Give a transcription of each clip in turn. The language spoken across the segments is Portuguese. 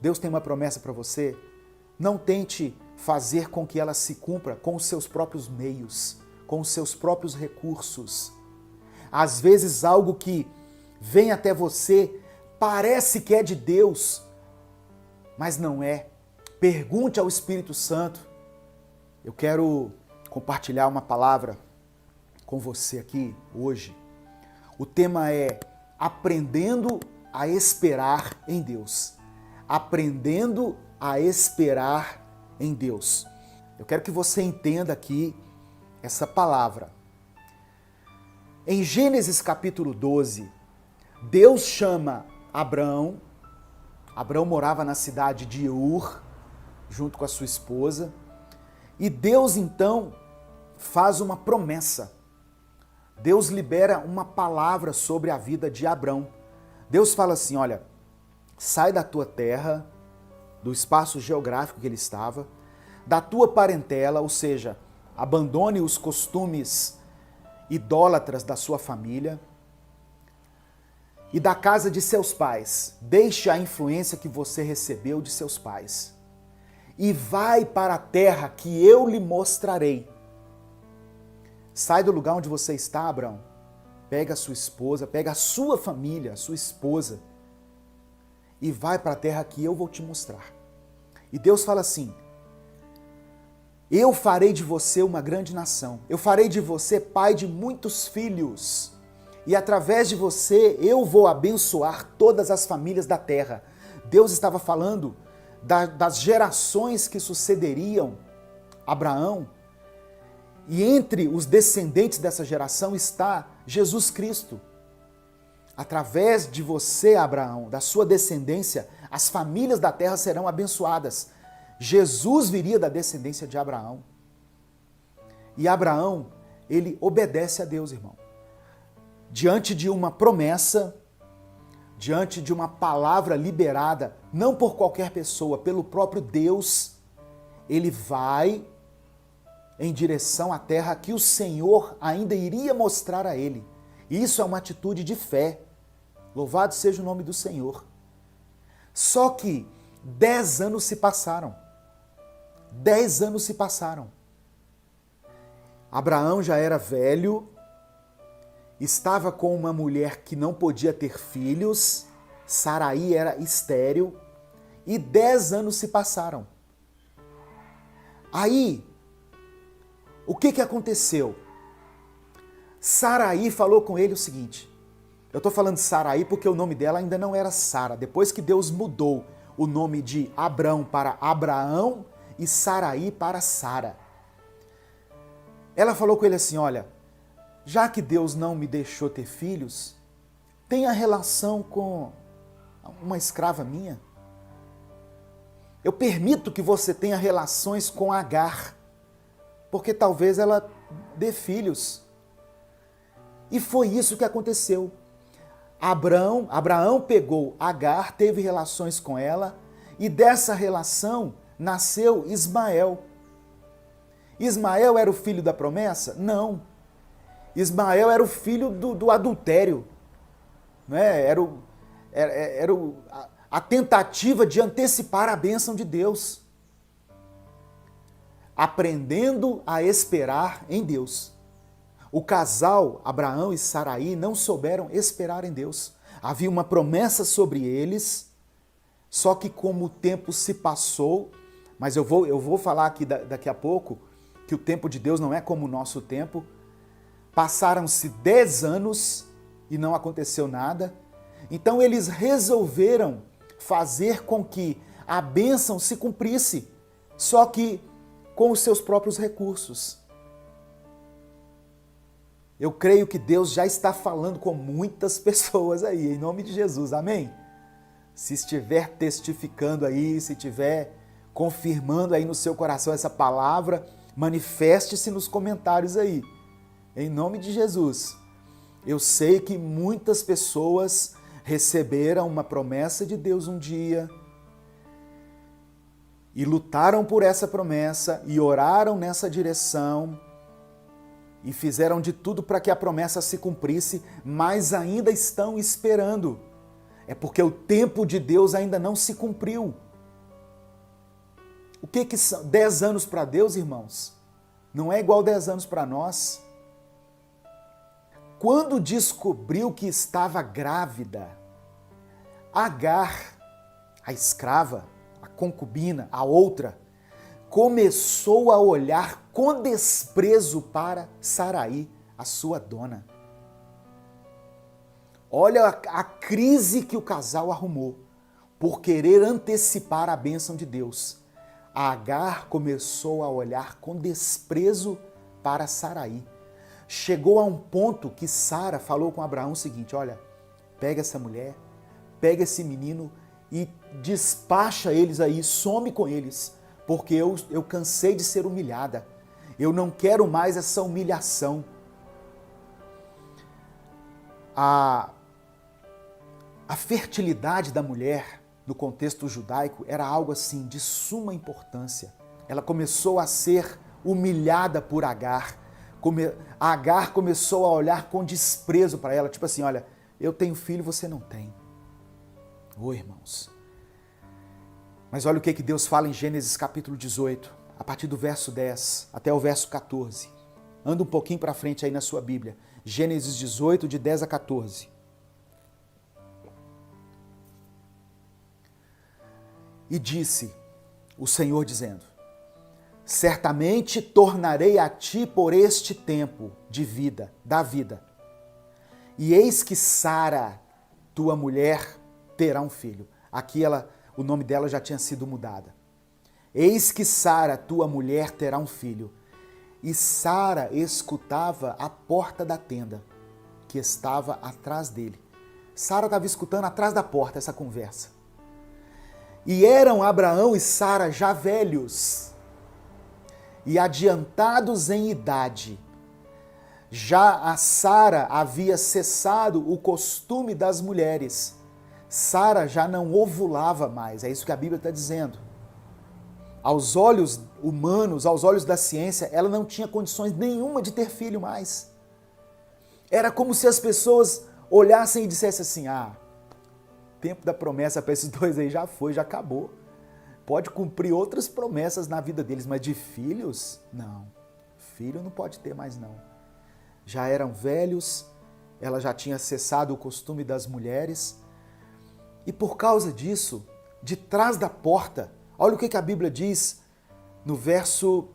Deus tem uma promessa para você, não tente fazer com que ela se cumpra com os seus próprios meios, com os seus próprios recursos. Às vezes algo que vem até você parece que é de Deus, mas não é. Pergunte ao Espírito Santo. Eu quero compartilhar uma palavra com você aqui hoje. O tema é aprendendo a esperar em Deus. Aprendendo a esperar em Deus. Eu quero que você entenda aqui essa palavra. Em Gênesis capítulo 12, Deus chama Abrão. Abrão morava na cidade de Ur, junto com a sua esposa. E Deus então faz uma promessa. Deus libera uma palavra sobre a vida de Abrão. Deus fala assim, olha, sai da tua terra, do espaço geográfico que ele estava, da tua parentela, ou seja, abandone os costumes idólatras da sua família e da casa de seus pais. Deixe a influência que você recebeu de seus pais e vai para a terra que eu lhe mostrarei. Sai do lugar onde você está, Abrão. Pega a sua esposa, pega a sua família, a sua esposa e vai para a terra que eu vou te mostrar. E Deus fala assim, eu farei de você uma grande nação. Eu farei de você pai de muitos filhos. E através de você eu vou abençoar todas as famílias da terra. Deus estava falando das gerações que sucederiam Abraão. E entre os descendentes dessa geração está Jesus Cristo. Através de você, Abraão, da sua descendência, as famílias da terra serão abençoadas. Jesus viria da descendência de Abraão. E Abraão, ele obedece a Deus, irmão. Diante de uma promessa, diante de uma palavra liberada, não por qualquer pessoa, pelo próprio Deus, ele vai em direção à terra que o Senhor ainda iria mostrar a ele. Isso é uma atitude de fé. Louvado seja o nome do Senhor. Só que 10 anos se passaram. 10 anos se passaram. Abraão já era velho, estava com uma mulher que não podia ter filhos, Saraí era estéril, e 10 anos se passaram. Aí, o que aconteceu? Saraí falou com ele o seguinte, eu estou falando Saraí porque o nome dela ainda não era Sara, depois que Deus mudou o nome de Abrão para Abraão e Saraí para Sara. Ela falou com ele assim, olha, já que Deus não me deixou ter filhos, tenha relação com uma escrava minha. Eu permito que você tenha relações com Agar, porque talvez ela dê filhos. E foi isso que aconteceu. Abraão pegou Agar, teve relações com ela, e dessa relação nasceu Ismael. Ismael era o filho da promessa? Não. Ismael era o filho do adultério. Não é? Era a tentativa de antecipar a bênção de Deus. Aprendendo a esperar em Deus. O casal, Abraão e Saraí, não souberam esperar em Deus. Havia uma promessa sobre eles, só que como o tempo se passou, mas eu vou falar aqui daqui a pouco, que o tempo de Deus não é como o nosso tempo. Passaram-se 10 anos e não aconteceu nada. Então eles resolveram fazer com que a bênção se cumprisse, só que com os seus próprios recursos. Eu creio que Deus já está falando com muitas pessoas aí, em nome de Jesus, amém? Se estiver testificando aí, se estiver confirmando aí no seu coração essa palavra, manifeste-se nos comentários aí, em nome de Jesus. Eu sei que muitas pessoas receberam uma promessa de Deus um dia e lutaram por essa promessa e oraram nessa direção e fizeram de tudo para que a promessa se cumprisse, mas ainda estão esperando. É porque o tempo de Deus ainda não se cumpriu. O que são 10 anos para Deus, irmãos? Não é igual 10 anos para nós. Quando descobriu que estava grávida, Agar, a escrava, a concubina, a outra, começou a olhar com desprezo para Sarai, a sua dona. Olha a crise que o casal arrumou por querer antecipar a bênção de Deus. Agar começou a olhar com desprezo para Sarai. Chegou a um ponto que Sara falou com Abraão o seguinte: olha, pega essa mulher, pega esse menino e despacha eles aí, some com eles, porque eu cansei de ser humilhada. Eu não quero mais essa humilhação. A fertilidade da mulher, no contexto judaico, era algo assim de suma importância. Ela começou a ser humilhada por Agar. Agar começou a olhar com desprezo para ela, tipo assim, olha, eu tenho filho, você não tem. Oi, irmãos. Mas olha o que Deus fala em Gênesis capítulo 18, a partir do verso 10 até o verso 14. Anda um pouquinho para frente aí na sua Bíblia. Gênesis 18, de 10 a 14. E disse o Senhor dizendo: certamente tornarei a ti por este tempo de vida, da vida. E eis que Sara, tua mulher, terá um filho. Aqui o nome dela já tinha sido mudada. Eis que Sara, tua mulher, terá um filho. E Sara escutava a porta da tenda, que estava atrás dele. Sara estava escutando atrás da porta essa conversa. E eram Abraão e Sara já velhos e adiantados em idade. Já a Sara havia cessado o costume das mulheres. Sara já não ovulava mais, é isso que a Bíblia está dizendo. Aos olhos humanos, aos olhos da ciência, ela não tinha condições nenhuma de ter filho mais. Era como se as pessoas olhassem e dissessem assim: o tempo da promessa para esses dois aí já foi, já acabou. Pode cumprir outras promessas na vida deles, mas de filhos, não. Filho não pode ter mais não. Já eram velhos, ela já tinha cessado o costume das mulheres. E por causa disso, de trás da porta, olha o que a Bíblia diz no verso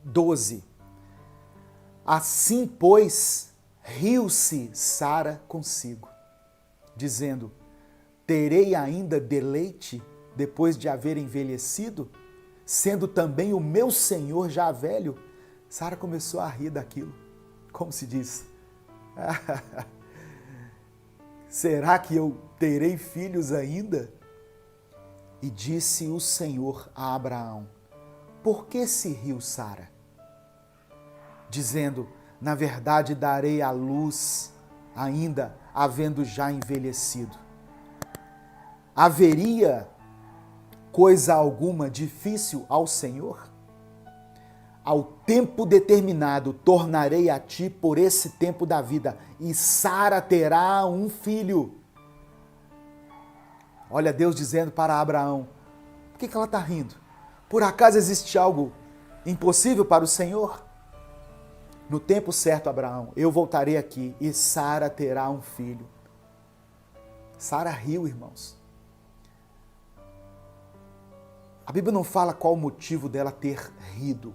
12. Assim, pois, riu-se Sara consigo, dizendo: terei ainda deleite depois de haver envelhecido, sendo também o meu senhor já velho? Sara começou a rir daquilo. Como se diz? Será que eu terei filhos ainda? E disse o Senhor a Abraão: por que se riu Sara? Dizendo: na verdade darei à luz, ainda havendo já envelhecido. Haveria coisa alguma difícil ao Senhor? Ao tempo determinado tornarei a ti por esse tempo da vida, e Sara terá um filho. Olha Deus dizendo para Abraão: por que ela está rindo? Por acaso existe algo impossível para o Senhor? No tempo certo, Abraão, eu voltarei aqui e Sara terá um filho. Sara riu, irmãos. A Bíblia não fala qual o motivo dela ter rido.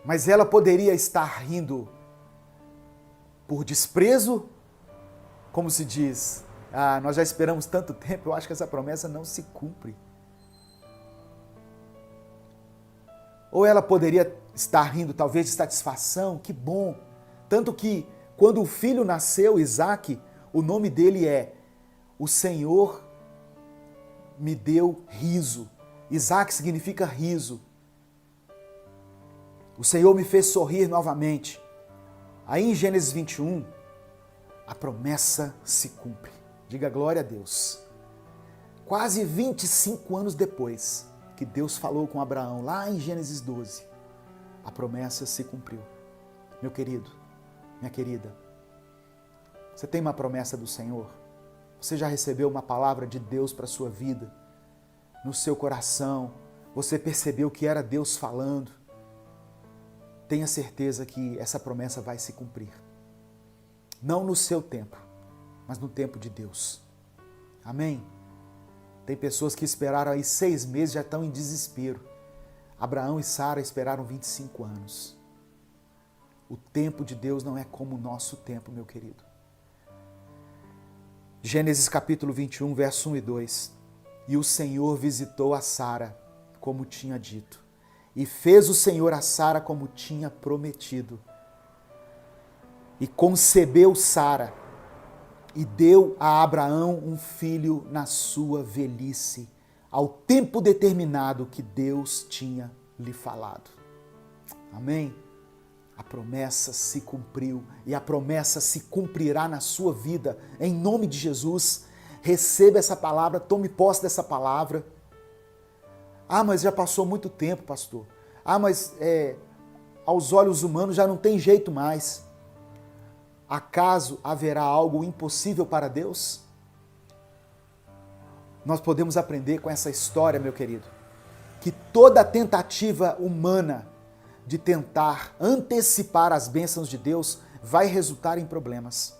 Mas ela poderia estar rindo por desprezo, como se diz: nós já esperamos tanto tempo, eu acho que essa promessa não se cumpre. Ou ela poderia estar rindo talvez de satisfação, que bom. Tanto que quando o filho nasceu, Isaque, o nome dele é: o Senhor me deu riso. Isaque significa riso. O Senhor me fez sorrir novamente. Aí em Gênesis 21, a promessa se cumpre. Diga glória a Deus. Quase 25 anos depois que Deus falou com Abraão, lá em Gênesis 12, a promessa se cumpriu. Meu querido, minha querida, você tem uma promessa do Senhor? Você já recebeu uma palavra de Deus para a sua vida? no seu coração, você percebeu que era Deus falando, tenha certeza que essa promessa vai se cumprir. Não no seu tempo, mas no tempo de Deus. Amém? Tem pessoas que esperaram aí 6 meses, já estão em desespero. Abraão e Sara esperaram 25 anos. O tempo de Deus não é como o nosso tempo, meu querido. Gênesis capítulo 21, verso 1 e 2. E o Senhor visitou a Sara, como tinha dito. E fez o Senhor a Sara como tinha prometido. E concebeu Sara, e deu a Abraão um filho na sua velhice, ao tempo determinado que Deus tinha lhe falado. Amém? A promessa se cumpriu e a promessa se cumprirá na sua vida, em nome de Jesus. Receba essa palavra, tome posse dessa palavra. Ah, mas já passou muito tempo, pastor. Ah, mas aos olhos humanos já não tem jeito mais. Acaso haverá algo impossível para Deus? Nós podemos aprender com essa história, meu querido, que toda tentativa humana de tentar antecipar as bênçãos de Deus vai resultar em problemas.